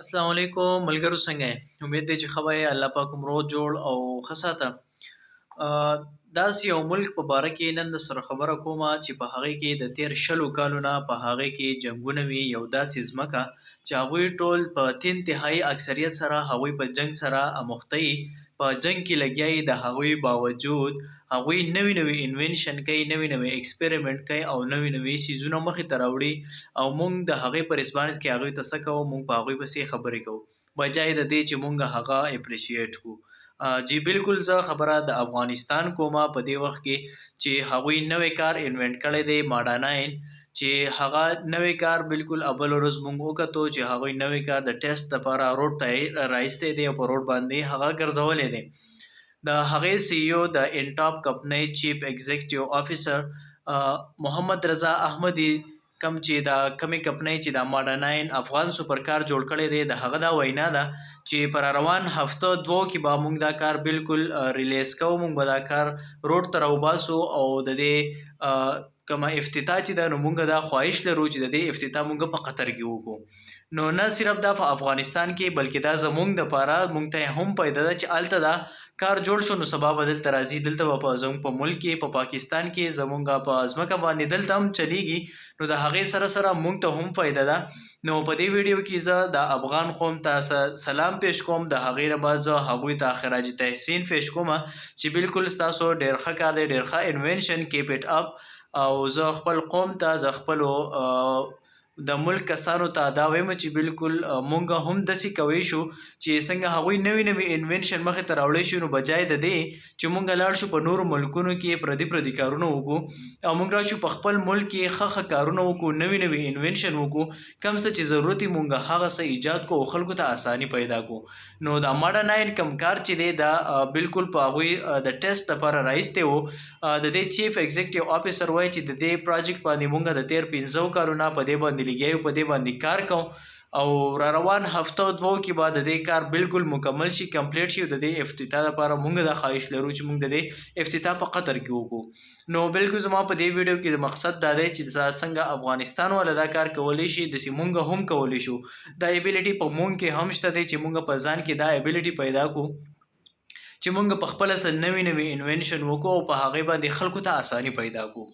السلام علیکم ملګرو څنګه یې؟ امید دی چې ښه به یې. الله پاک مو روغ جوړ او ښه ساته. داسې یو ملک په باره کې نن درسره خبره کومه چې په هغې کې د تېر شلو کالو نه په هغې کې جنګونه وي. یو داسې ځمکه چې هغوی ټول په 3 تهایي اکثریت سره هغوی په جنګ سره اموخته یي، په جنګ کې لګیا یي. د هغوی باوجود هغوی نوي نوي انوینشن کوي، نوي نوي ایکسپریمنټ کوي او نوي نوي څیزونه مخې ته راوړي. او موږ د هغې په رسپانس کې هغوی ته څه کوو؟ موږ په هغوی پسې خبرې کوو بجای د دې چې موږ هغه اپریشیټ کړو. جی بالکل زه خبره د افغانستان کومه په دې وخت کې چې هغوی نوی کار انوینټ کړی دی، ماډا 9، چې هغه نوی کار بالکل اول ورځ موږ وکتو چې هغوی نوی کار د ټیسټ لپاره روډ ته رایستی دی او په روډ باندې هغه ګرځولی دی. د هغې سی او د انټاپ کمپنۍ چیف ایگزیکټیو افیسر محمد رضا احمدي کم چې د کمې کمپنۍ چې د ماډا 9 افغان سوپر کار جوړ کړی دی، د هغه دا وینا ده چې پر روان هفته دوو کې به موږ دا کار بالکل ریلیز کوو، موږ به دا کار روډ ته راوباسو او د دې کومه افتتاح چې ده نو موږ دا خواهش لرو چې د دې افتتاح موږ په قطر کې وکړو. نو نه صرف دا په افغانستان کې بلکې دا زموږ دپاره موږ ته هم پیدا ده چې هلته دا کار جوړ شو نو سبا به دلته راځي، دلته به په زموږ په ملک کې په پاکستان کې زموږ په ځمکه باندې دلته هم چلیږي. نو د هغې سره سره موږ ته هم فایده ده. نو په دې ویډیو کې زه د افغان قوم ته سلام پیش کوم، د هغې نه بعد زه هغوی ته خراج تحسین پیش کوم چې بالکل ستاسو ډېر ښه کار دی، ډېر ښه انوینشن، کیپ اټ اپ. او زه خپل قوم ته، زه خپلو د ملک کسانو ته دا وایم چې بالکل مونږ هم داسې کوی شو چې څنګه هغوی نوي نوي انوینشن مخې ته راوړی شو. نو بجای د دې چې مونږ لاړ شو په نورو ملکونو کې پردي کارونه وکړو او مونږ راشو په خپل ملک کې ښه کارونه وکړو، نوي نوي انوینشن وکړو، کوم څه چې ضرورت یې مونږ هغه څه ایجاد کړو او خلکو ته اساني پیدا کړو. نو د ماډا 9 کوم کار چې دی دا بالکل په هغوی د ټیسټ لپاره رایستی و. د دې چیف ایگزیکټیو افیسر وایي چې د دې پروجیکټ باندې مونږ د تېر 15 کالونه په دې باندې لګیا یو، په دې باندې کار کوو او را روان هفته دوو کې به د دې کار بالکل مکمل شي، کمپلیټ شي. د دې افتتاح لپاره مونږ دا خواهش لرو چې مونږ د دې افتتاح په قطر کې وکړو. نو بالکل زما په دې ویډیو کې د مقصد دا دی چې څنګه افغانستان والا دا کار کولی شي داسې مونږ هم کولی شو. دا ایبیلیټي په مونږ کې هم شته دی چې مونږ په ځان کې دا ایبیلیټي پیدا کړو چې مونږ په خپله نوي نوي انوینشن وکړو او په هغې باندې خلکو ته اساني پیدا کړو.